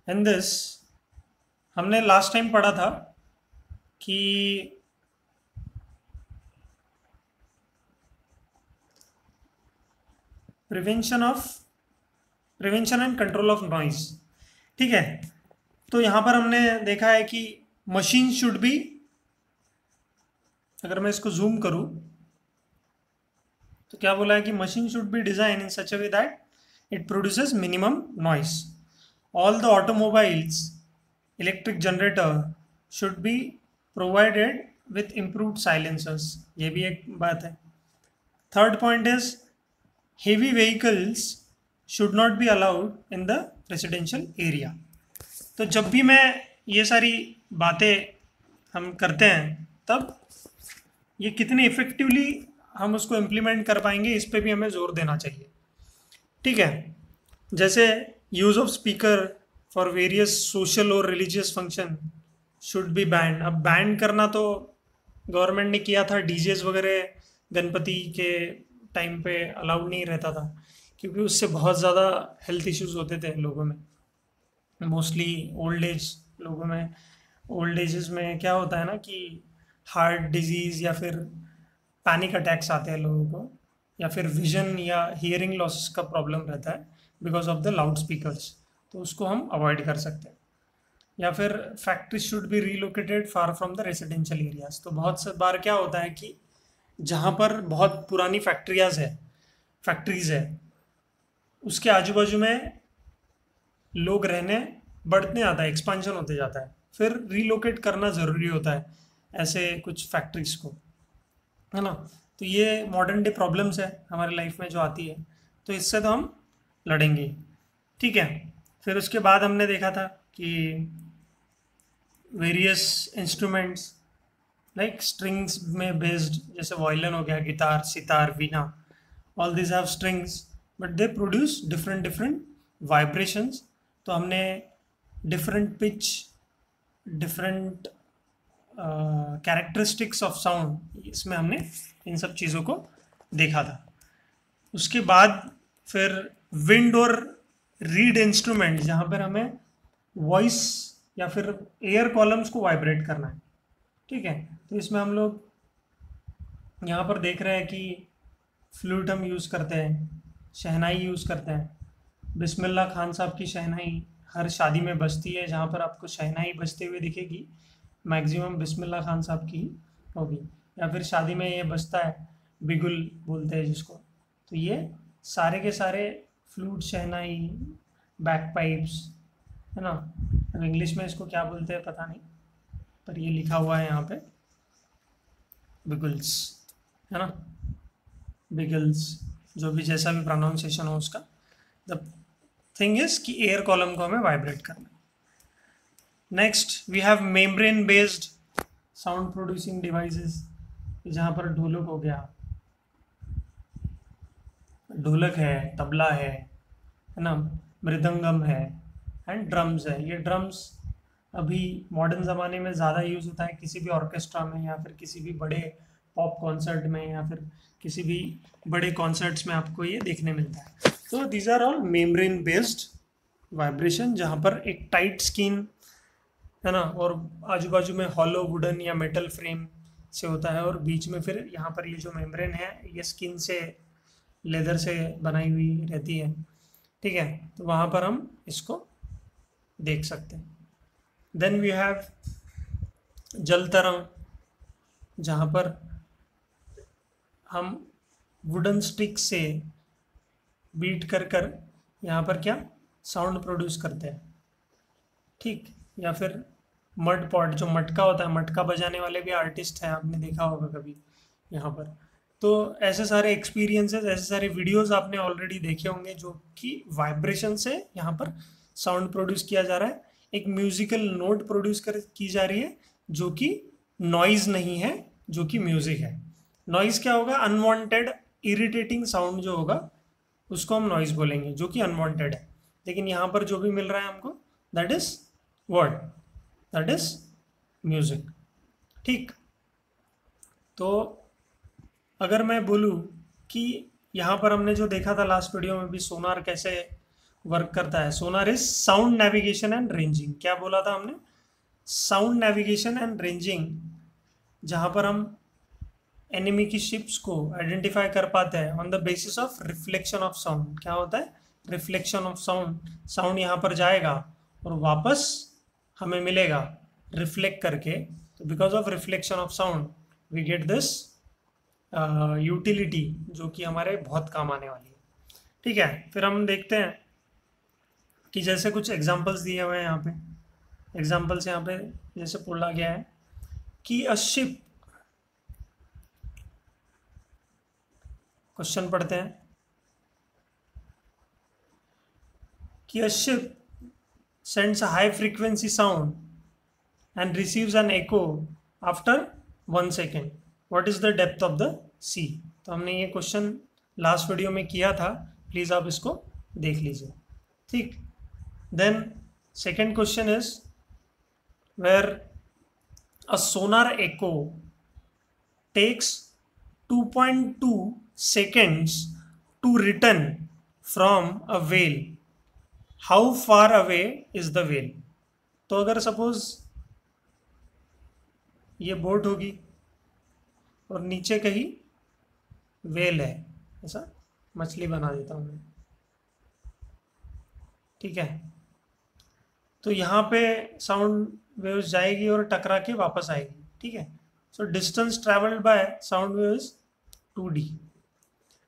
In this हमने last time पढ़ा था कि prevention and control of noise. ठीक है, तो यहाँ पर हमने देखा है कि मशीन शुड बी, अगर मैं इसको जूम करूँ तो क्या बोला है कि machine should be design in such a way that it produces minimum noise. All the automobiles electric generator should be provided with improved silencers, ये भी एक बात है। Third point is heavy vehicles should not be allowed in the residential area. तो जब भी मैं ये सारी बातें हम करते हैं तब ये कितने इफेक्टिवली हम उसको इम्प्लीमेंट कर पाएंगे इस पे भी हमें जोर देना चाहिए। ठीक है, जैसे use of speaker for various social और religious function should be banned. अब बैंड करना तो गवर्नमेंट ने किया था, डीजेस वगैरह गणपति के टाइम पे अलाउड नहीं रहता था क्योंकि उससे बहुत ज़्यादा हेल्थ इश्यूज होते थे लोगों में, मोस्टली ओल्ड एज लोगों में। ओल्ड एजेस में क्या होता है ना कि हार्ट डिजीज़ या फिर पैनिक अटैक्स आते हैं लोगों को, या फिर विजन या हियरिंग लॉस का प्रॉब्लम रहता है because of the loud speakers, तो उसको हम अवॉइड कर सकते हैं। या फिर factory should be relocated far from the residential areas. तो बहुत से बार क्या होता है कि जहाँ पर बहुत पुरानी फैक्ट्रीज है उसके आजू बाजू में लोग रहने बढ़ते आता है, एक्सपांशन होते जाता है, फिर रीलोकेट करना ज़रूरी होता है ऐसे कुछ फैक्ट्रीज को, है ना। तो ये मॉडर्न डे प्रॉब्लम्स है हमारी लाइफ में जो आती है, तो इससे तो हम लड़ेंगे। ठीक है, फिर उसके बाद हमने देखा था कि वेरियस इंस्ट्रूमेंट्स लाइक स्ट्रिंग्स में बेस्ड, जैसे वायलिन हो गया, guitar, sitar, Veena, all this have strings but they produce different different vibrations. तो हमने different pitch, different characteristics of sound, इसमें हमने इन सब चीज़ों को देखा था। उसके बाद फिर विंड और रीड इंस्ट्रूमेंट, जहाँ पर हमें वॉइस या फिर एयर कॉलम्स को वाइब्रेट करना है। ठीक है, तो इसमें हम लोग यहाँ पर देख रहे हैं कि फ्लूट हम यूज़ करते हैं, शहनाई यूज़ करते हैं। बिस्मिल्लाह खान साहब की शहनाई हर शादी में बजती है, जहाँ पर आपको शहनाई बजते हुए दिखेगी मैक्सिमम बिस्मिल्लाह खान साहब की होगी। या फिर शादी में ये बजता है, बिगुल बोलते हैं जिसको। तो ये सारे के सारे फ्लूट, शहनाई, बैक पाइप्स, है ना। अब इंग्लिश में इसको क्या बोलते हैं पता नहीं, पर ये लिखा हुआ है यहाँ पे बिगल्स, है ना, बिगल्स, जो भी जैसा भी प्रोनाउंसिएशन हो उसका। द थिंग इज कि एयर कॉलम को हमें वाइब्रेट करना है। Next we have membrane based sound producing devices, जहाँ पर ढोलक हो गया, ढोलक है, तबला है ना, मृदंगम है एंड ड्रम्स है। ये ड्रम्स अभी मॉडर्न ज़माने में ज़्यादा यूज़ होता है किसी भी ऑर्केस्ट्रा में या फिर किसी भी बड़े पॉप कॉन्सर्ट में या फिर किसी भी बड़े कॉन्सर्ट्स में आपको ये देखने मिलता है। तो these are all membrane based vibration, जहाँ पर एक टाइट स्किन, है ना, और आजू बाजू में हॉलो वुडन या मेटल फ्रेम से होता है, और बीच में फिर यहाँ पर ये जो मेम्ब्रेन है ये स्किन से, लेदर से बनाई हुई रहती है। ठीक है, तो वहाँ पर हम इसको देख सकते हैं। देन वी हैव जल तरंग, जहाँ पर हम वुडन स्टिक से बीट कर कर यहाँ पर क्या साउंड प्रोड्यूस करते हैं। ठीक, या फिर मड पॉट, जो मटका होता है, मटका बजाने वाले भी आर्टिस्ट हैं, आपने देखा होगा कभी यहाँ पर। तो ऐसे सारे एक्सपीरियंसेस, ऐसे सारे वीडियोस आपने ऑलरेडी देखे होंगे जो कि वाइब्रेशन से यहाँ पर साउंड प्रोड्यूस किया जा रहा है, एक म्यूजिकल नोट प्रोड्यूस कर की जा रही है जो कि नॉइज नहीं है, जो कि म्यूजिक है। नॉइज क्या होगा? अनवांटेड इरिटेटिंग साउंड जो होगा उसको हम नॉइज बोलेंगे, जो कि अनवांटेड है। लेकिन यहाँ पर जो भी मिल रहा है हमको, that is word, that is music. ठीक, तो अगर मैं बोलूँ कि यहाँ पर हमने जो देखा था लास्ट वीडियो में भी, सोनार कैसे वर्क करता है? Sonar is sound navigation and ranging. क्या बोला था हमने? साउंड नेविगेशन एंड रेंजिंग, जहां पर हम एनिमी की शिप्स को आइडेंटिफाई कर पाते हैं on the basis of reflection of sound. क्या होता है? Reflection of sound. साउंड यहाँ पर जाएगा और वापस हमें मिलेगा रिफ्लेक्ट करके। तो because of reflection of sound we get this utility, जो कि हमारे बहुत काम आने वाली है। ठीक है, फिर हम देखते हैं कि जैसे कुछ एग्जांपल्स दिए हुए हैं यहाँ पे। एग्जांपल्स यहाँ पे जैसे बोला गया है कि अ शिप, क्वेश्चन पढ़ते हैं कि a ship sends a high frequency sound and receives an echo after 1 second. What is the depth of the sea? तो हमने ये क्वेश्चन लास्ट वीडियो में किया था, प्लीज आप इसको देख लीजिए। ठीक, then second question is where a sonar echo takes 2.2 seconds to return from a whale. How far away is the whale? तो अगर सपोज ये बोट होगी और नीचे कहीं वेल है, ऐसा मछली बना देता हूँ मैं, ठीक है, तो यहाँ पे साउंड वेव्स जाएगी और टकरा के वापस आएगी। ठीक है, so distance travelled by sound waves 2d।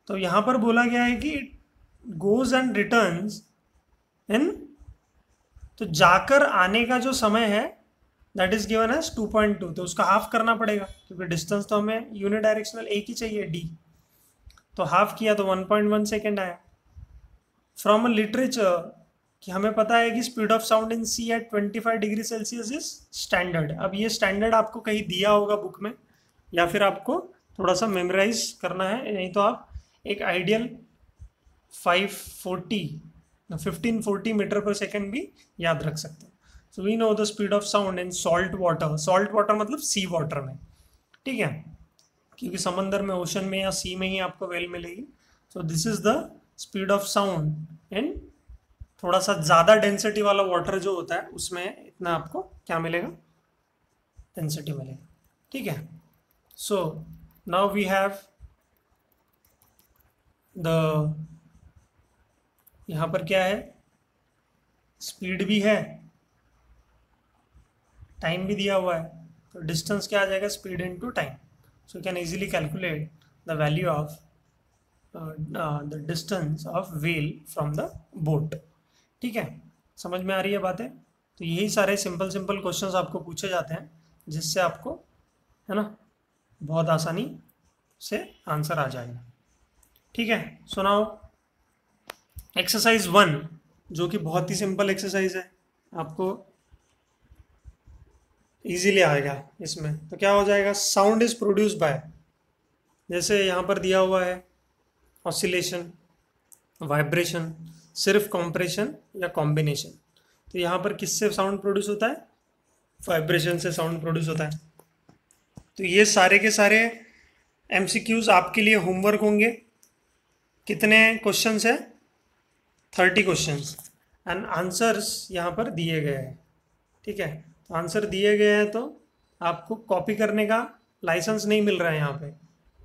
तो यहाँ पर बोला गया है कि it goes and returns in, तो जाकर आने का जो समय है दैट इज गिवन एज 2.2, तो उसका हाफ करना पड़ेगा क्योंकि डिस्टेंस तो हमें यूनिडायरेक्शनल एक ही चाहिए d, तो हाफ किया तो 1.1 सेकेंड आया। फ्रॉम अ लिटरेचर, कि हमें पता है कि speed of sound in sea at 25 degree Celsius is standard. अब ये स्टैंडर्ड आपको कहीं दिया होगा बुक में, या फिर आपको थोड़ा सा मेमोराइज करना है, नहीं तो आप एक आइडियल 1540 मीटर पर सेकेंड भी याद रख सकते हैं। So we know the speed of sound in salt water. Salt water मतलब सी वाटर में, ठीक है, क्योंकि समंदर में, ओशन में या सी में ही आपको वेल मिलेगी। So this is the speed of sound इन थोड़ा सा ज़्यादा डेंसिटी वाला वाटर जो होता है, उसमें इतना आपको क्या मिलेगा? डेंसिटी मिलेगा। ठीक है, so now we have the, यहाँ पर क्या है? स्पीड भी है, टाइम भी दिया हुआ है, तो डिस्टेंस क्या आ जाएगा? Speed into time. So you can easily calculate the value of the distance of whale from the boat. ठीक है, समझ में आ रही है बातें? तो यही सारे सिंपल सिंपल क्वेश्चंस आपको पूछे जाते हैं, जिससे आपको, है ना, बहुत आसानी से आंसर आ जाएगा। ठीक है, सुनाओ एक्सरसाइज 1, जो कि बहुत ही सिंपल एक्सरसाइज है, आपको इजीली आएगा इसमें। तो क्या हो जाएगा? साउंड इज प्रोड्यूस बाय, जैसे यहाँ पर दिया हुआ है, ऑसिलेशन, वाइब्रेशन, सिर्फ कॉम्प्रेशन या कॉम्बिनेशन। तो यहाँ पर किससे साउंड प्रोड्यूस होता है? वाइब्रेशन से साउंड प्रोड्यूस होता है। तो ये सारे के सारे एमसीक्यूज आपके लिए होमवर्क होंगे। कितने क्वेश्चंस है? 30 क्वेश्चंस, एंड आंसर्स यहाँ पर दिए गए हैं। ठीक है, तो आंसर दिए गए हैं, तो आपको कॉपी करने का लाइसेंस नहीं मिल रहा है यहाँ पे।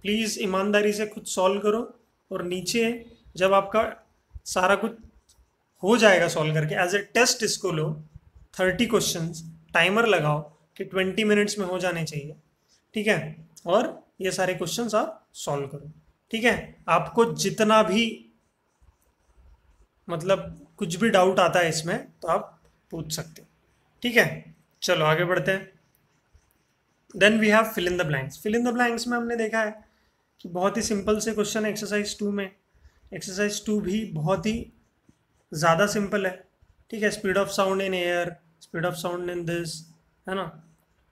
प्लीज़ ईमानदारी से खुद सॉल्व करो, और नीचे जब आपका सारा कुछ हो जाएगा सॉल्व करके, एज ए टेस्ट इसको लो। 30 क्वेश्चंस, टाइमर लगाओ कि 20 मिनट्स में हो जाने चाहिए। ठीक है, और ये सारे क्वेश्चंस आप सॉल्व करो। ठीक है, आपको जितना भी मतलब कुछ भी डाउट आता है इसमें, तो आप पूछ सकते हो। ठीक है, चलो आगे बढ़ते हैं। Then we have fill in the blanks. Fill in the blanks में हमने देखा है कि बहुत ही सिंपल से क्वेश्चन एक्सरसाइज 2 में। एक्सरसाइज 2 भी बहुत ही ज़्यादा सिंपल है। ठीक है, speed of sound in air, speed of sound in this, है ना।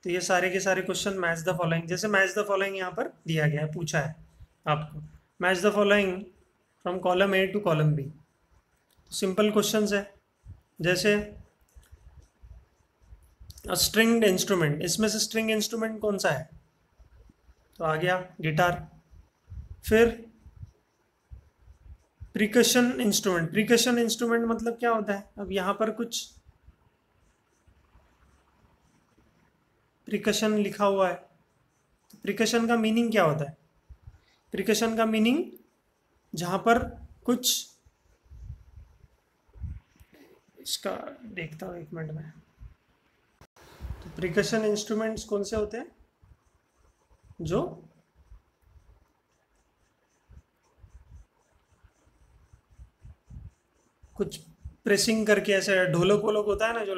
तो ये सारे के सारे क्वेश्चन मैच द फॉलोइंग, जैसे मैच द फॉलोइंग यहाँ पर दिया गया है, पूछा है आपको, match the following from column A to column B. Simple questions है, जैसे स्ट्रिंग्ड इंस्ट्रूमेंट, इसमें से स्ट्रिंग इंस्ट्रूमेंट कौन सा है? तो आ गया गिटार। फिर प्रिकशन इंस्ट्रूमेंट, प्रिकशन इंस्ट्रूमेंट मतलब क्या होता है? अब यहाँ पर कुछ प्रिकशन लिखा हुआ है, तो प्रिकशन का मीनिंग क्या होता है? प्रिकशन का मीनिंग जहाँ पर कुछ, इसका देखता हूँ 1 मिनट में। तो प्रिकशन इंस्ट्रूमेंट्स कौन से होते हैं? जो कुछ प्रेसिंग करके, ऐसे ढोलक वोलक होता है ना जो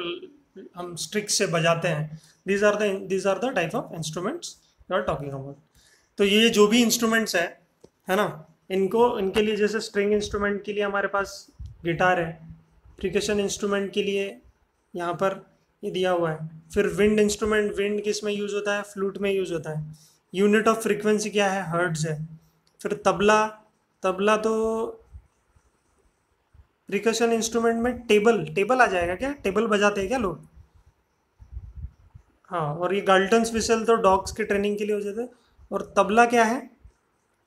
हम स्ट्रिक से बजाते हैं, these are the type of instruments you are talking about। तो ये जो भी इंस्ट्रूमेंट्स है ना, इनके लिए, जैसे स्ट्रिंग इंस्ट्रूमेंट के लिए हमारे पास गिटार है, प्रिकशन इंस्ट्रूमेंट के लिए यहाँ पर ये दिया हुआ है। फिर विंड इंस्ट्रूमेंट, विंड किस में यूज़ होता है? फ्लूट में यूज़ होता है। यूनिट ऑफ फ्रीक्वेंसी क्या है? हर्ट्ज है। फिर तबला, तबला तो प्रिकशन इंस्ट्रूमेंट में टेबल आ जाएगा क्या? टेबल बजाते हैं क्या लोग? हाँ, और ये गाल्टन्स विसल तो डॉग्स के ट्रेनिंग के लिए हो जाता है। और तबला क्या है?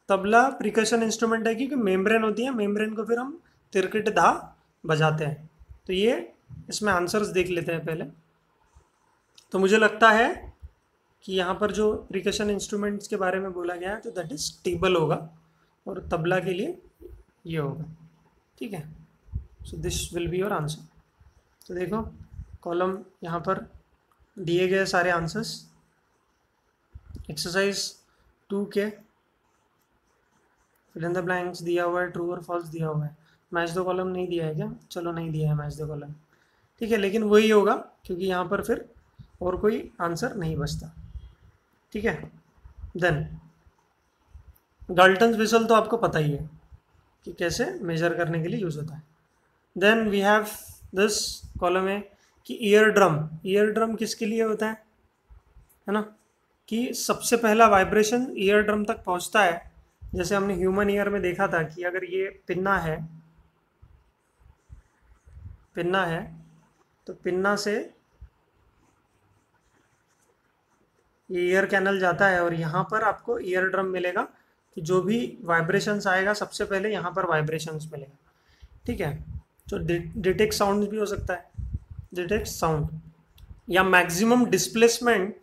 तबला प्रिकशन इंस्ट्रूमेंट है क्योंकि मेम्ब्रेन होती है, मेम्ब्रेन को फिर हम तिरकिट धा बजाते हैं। तो ये इसमें आंसर्स देख लेते हैं पहले। तो मुझे लगता है कि यहाँ पर जो प्रिकशन इंस्ट्रूमेंट्स के बारे में बोला गया है तो दैट इज टेबल होगा, और तबला के लिए ये होगा। ठीक है, so this will be your answer. तो देखो कॉलम यहाँ पर दिए गए सारे आंसर्स। एक्सरसाइज 2 के फिल इन द ब्लैंक्स दिया हुआ है, ट्रू और फॉल्स दिया हुआ है। मैच द कॉलम नहीं दिया है क्या? चलो नहीं दिया है मैच द कॉलम, ठीक है, लेकिन वही होगा क्योंकि यहाँ पर फिर और कोई आंसर नहीं बचता। ठीक है, देन गाल्टन्स विसल तो आपको पता ही है कि कैसे मेजर करने के लिए यूज़ होता है। Then we have this column है कि ईयर ड्रम, ईयर ड्रम किसके लिए होता है ना, कि सबसे पहला वाइब्रेशन ईयर ड्रम तक पहुंचता है। जैसे हमने ह्यूमन ईयर में देखा था कि अगर ये पिन्ना है तो पिन्ना से ये ईयर कैनल जाता है और यहाँ पर आपको ईयर ड्रम मिलेगा कि जो भी वाइब्रेशंस आएगा सबसे पहले यहाँ पर वाइब्रेशंस मिलेगा। ठीक है, तो डिटेक्ट साउंड भी हो सकता है, डिटेक्ट साउंड, या maximum displacement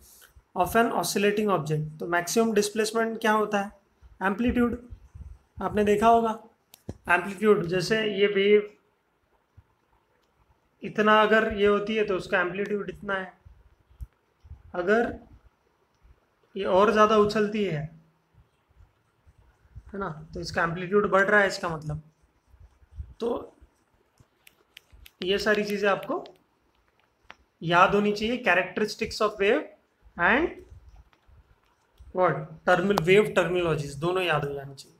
of an oscillating object. तो मैक्सिमम डिस्प्लेसमेंट क्या होता है? एम्पलीट्यूड, आपने देखा होगा एम्पलीट्यूड। जैसे ये वेव इतना अगर ये होती है तो उसका एम्पलीट्यूड इतना है, अगर ये और ज़्यादा उछलती है ना तो इसका एम्पलीट्यूड बढ़ रहा है, इसका मतलब। तो ये सारी चीज़ें आपको याद होनी चाहिए, characteristics of wave and what wave terminologies दोनों याद हो जानी चाहिए।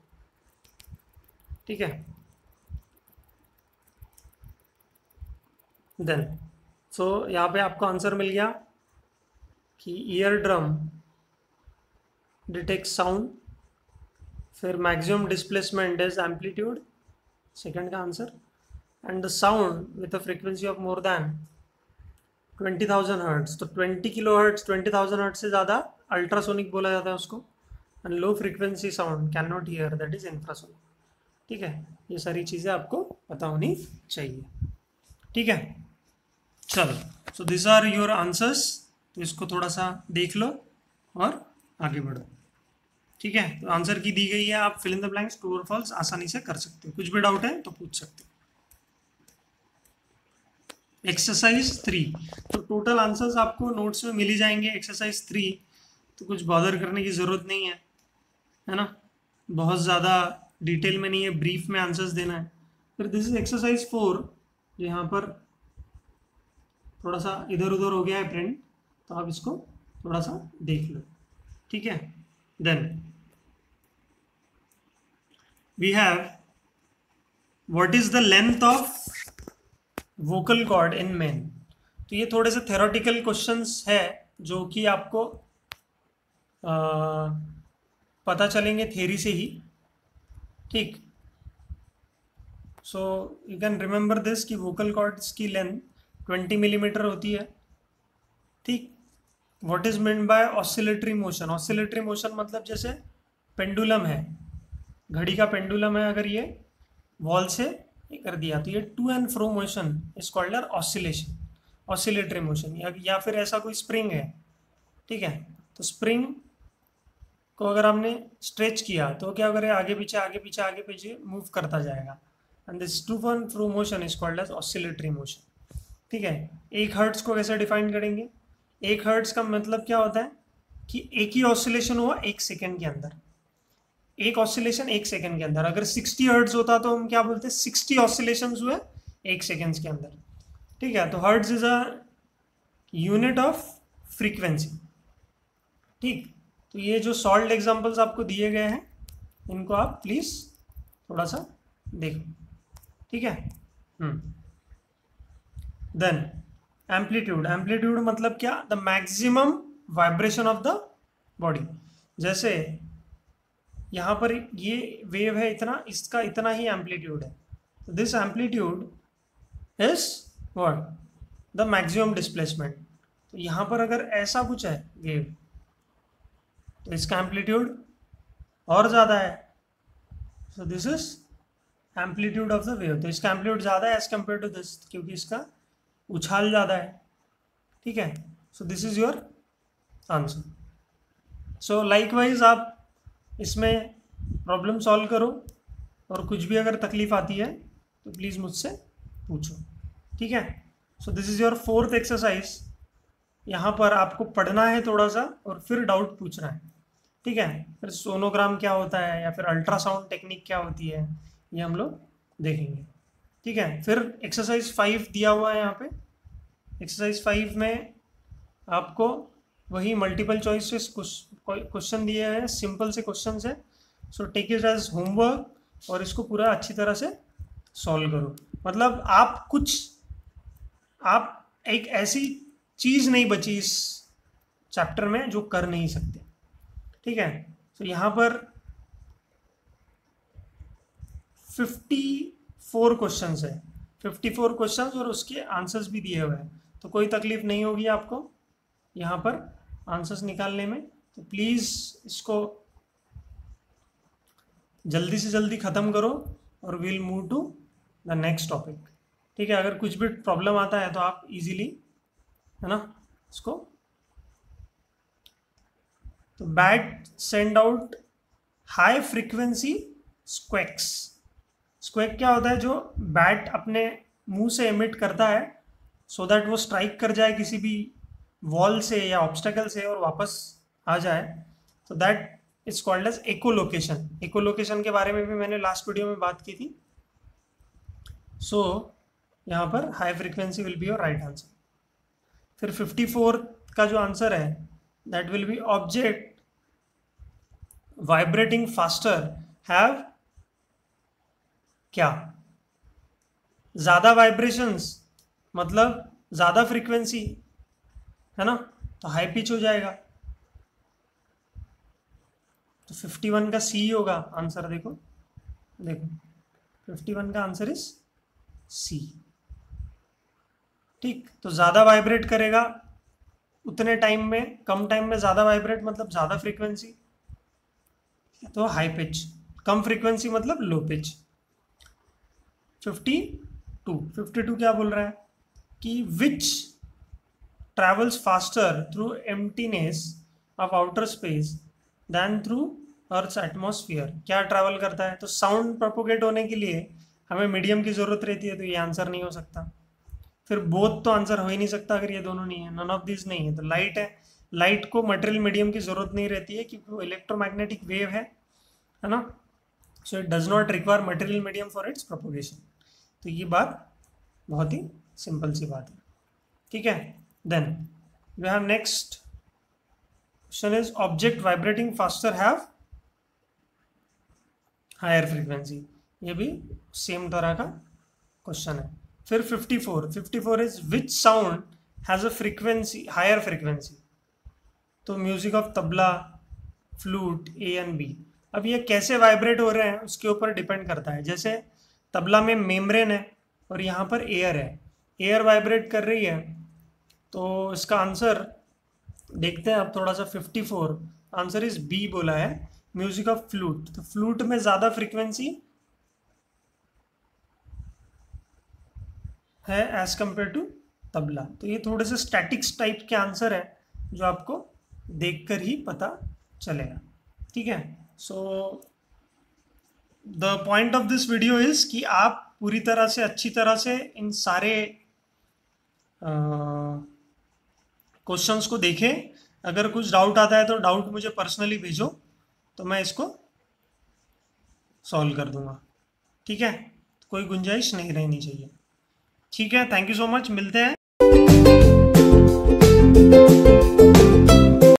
ठीक है, देन सो यहाँ पे आपको आंसर मिल गया कि ईयर ड्रम डिटेक्ट साउंड, फिर maximum displacement is amplitude, second का answer, and the sound with a frequency of more than 20,000 hertz. तो 20 किलो हर्ट्ज, 20,000 हर्ट्ज से ज़्यादा अल्ट्रासोनिक बोला जाता है उसको, and low frequency sound can not here, that is infrasonic. ठीक है, ये सारी चीज़ें आपको पता होनी चाहिए। ठीक है, चलो, so this are your answers. तो इसको थोड़ा सा देख लो और आगे बढ़ो। ठीक है, तो आंसर की दी गई है, आप fill in the blanks true और फॉल्स आसानी से कर सकते हो। कुछ भी डाउट है तो पूछ सकते हो। एक्सरसाइज 3, तो टोटल आंसर्स आपको नोट्स में मिल ही जाएंगे। एक्सरसाइज 3 तो कुछ बॉदर करने की ज़रूरत नहीं है ना, बहुत ज़्यादा डिटेल में नहीं है, ब्रीफ में आंसर्स देना है। फिर दिस इज एक्सरसाइज 4, जो यहाँ पर थोड़ा सा इधर उधर हो गया है प्रिंट, तो आप इसको थोड़ा सा देख लो। ठीक है, then we have what is the length of vocal cord in men. तो ये थोड़े से थेरोटिकल क्वेश्चंस है जो कि आपको पता चलेंगे थ्योरी से ही। ठीक, so you can remember this कि वोकल कॉर्ड्स की लेंथ 20 मिलीमीटर होती है। ठीक, what is mean by oscillatory motion? Oscillatory motion मतलब जैसे पेंडुलम है, घड़ी का पेंडुलम है, अगर ये वॉल से ये कर दिया, तो ये to and fro motion is called as oscillation, oscillatory motion. या फिर ऐसा कोई स्प्रिंग है, ठीक है, तो स्प्रिंग को अगर हमने स्ट्रेच किया तो क्या करेगा, आगे पीछे आगे पीछे आगे पीछे मूव करता जाएगा, and this to and fro motion is called as oscillatory motion. ठीक है, एक हर्ट्ज को कैसे डिफाइन करेंगे? एक हर्ट्ज का मतलब क्या होता है कि एक ही ऑसिलेशन हुआ एक सेकेंड के अंदर, एक ऑसिलेशन एक सेकेंड के अंदर। अगर 60 हर्ट्ज होता तो हम क्या बोलते हैं, 60 ऑसिलेशंस हुए एक सेकेंड के अंदर। ठीक है, तो hertz is a unit of frequency. ठीक, तो ये जो सॉल्व एग्जांपल्स आपको दिए गए हैं इनको आप प्लीज थोड़ा सा देखो। ठीक है, देन एम्पलीट्यूड। एम्पलीट्यूड मतलब क्या? The maximum vibration of the body. जैसे यहाँ पर ये वेव है इतना, इसका इतना ही एम्पलीट्यूड है, तो this amplitude is what? The maximum displacement. तो यहाँ पर अगर ऐसा कुछ है वेव, तो इसका एम्पलीट्यूड और ज़्यादा है, so this is amplitude of the wave. तो इसका एम्पलीट्यूड ज़्यादा है एज कम्पेयर टू दिस, क्योंकि इसका उछाल ज़्यादा है। ठीक है, so this is your answer. So likewise आप इसमें प्रॉब्लम सॉल्व करो, और कुछ भी अगर तकलीफ आती है तो प्लीज़ मुझसे पूछो। ठीक है, so this is your fourth exercise. यहाँ पर आपको पढ़ना है थोड़ा सा और फिर डाउट पूछना है। ठीक है, फिर सोनोग्राम क्या होता है या फिर अल्ट्रासाउंड टेक्निक क्या होती है, ये हम लोग देखेंगे। ठीक है, फिर एक्सरसाइज 5 दिया हुआ है यहाँ पे। एक्सरसाइज 5 में आपको वही मल्टीपल चॉइसेस क्वेश्चन दिए हैं, सिंपल से क्वेश्चन है, so take it as homework और इसको पूरा अच्छी तरह से सॉल्व करो। मतलब आप एक ऐसी चीज़ नहीं बची इस चैप्टर में जो कर नहीं सकते। ठीक है, तो यहाँ पर 54 क्वेश्चंस है, 54 क्वेश्चंस और उसके आंसर्स भी दिए हुए हैं, तो कोई तकलीफ नहीं होगी आपको यहाँ पर आंसर्स निकालने में। तो प्लीज़ इसको जल्दी से जल्दी ख़त्म करो और will move to the next topic. ठीक है, अगर कुछ भी प्रॉब्लम आता है तो आप इजीली, है ना, इसको। तो bat send out high frequency squawks. Squawk क्या होता है? जो बैट अपने मुंह से एमिट करता है सो दैट वो स्ट्राइक कर जाए किसी भी वॉल से या ऑब्स्टेकल से और वापस आ जाए, तो दैट इज कॉल्ड एज एकोलोकेशन। एकोलोकेशन के बारे में भी मैंने लास्ट वीडियो में बात की थी। सो यहाँ पर high frequency will be your right answer. फिर 54 का जो आंसर है that will be object vibrating faster have क्या? ज़्यादा वाइब्रेशंस मतलब ज़्यादा फ्रीक्वेंसी, है ना, तो हाई पिच हो जाएगा। तो 51 का सी होगा आंसर। देखो 51 का आंसर इज सी। ठीक, तो ज़्यादा वाइब्रेट करेगा उतने टाइम में, कम टाइम में ज़्यादा वाइब्रेट मतलब ज़्यादा फ्रीक्वेंसी, तो हाई पिच। कम फ्रीक्वेंसी मतलब लो पिच। 52 क्या बोल रहा है कि विच travels faster through emptiness of outer space than through Earth's atmosphere। क्या ट्रैवल करता है? तो साउंड प्रोपोगेट होने के लिए हमें मीडियम की ज़रूरत रहती है, तो ये आंसर नहीं हो सकता। फिर बोथ तो आंसर हो ही नहीं सकता अगर ये दोनों नहीं है, नन ऑफ दिस नहीं है। तो लाइट है, लाइट को मटेरियल मीडियम की ज़रूरत नहीं रहती है क्योंकि वो इलेक्ट्रोमैग्नेटिक वेव है ना, so it does not require material medium for its propagation. तो ये बात बहुत ही सिंपल सी बात है। ठीक है, then we have next question is object vibrating faster have higher frequency। ये भी सेम तरह का क्वेश्चन है। फिर 54 is which sound has a frequency higher frequency। तो music of tabla, flute, A and B. अब ये कैसे वाइब्रेट हो रहे हैं उसके ऊपर डिपेंड करता है। जैसे तबला में मेम्ब्रेन है और यहाँ पर एयर है, एयर वाइब्रेट कर रही है, तो इसका आंसर देखते हैं अब थोड़ा सा। 54 आंसर इज बी बोला है, म्यूजिक ऑफ फ्लूट। तो फ्लूट में ज़्यादा फ्रीक्वेंसी है एज कंपेयर टू तबला। तो ये थोड़े से स्टैटिक्स टाइप के आंसर है जो आपको देखकर ही पता चलेगा। ठीक है, so the point of this video is कि आप पूरी तरह से अच्छी तरह से इन सारे क्वेश्चंस को देखें। अगर कुछ डाउट आता है तो डाउट मुझे पर्सनली भेजो, तो मैं इसको सॉल्व कर दूंगा। ठीक है, कोई गुंजाइश नहीं रहनी चाहिए। ठीक है, थैंक यू सो मच, मिलते हैं।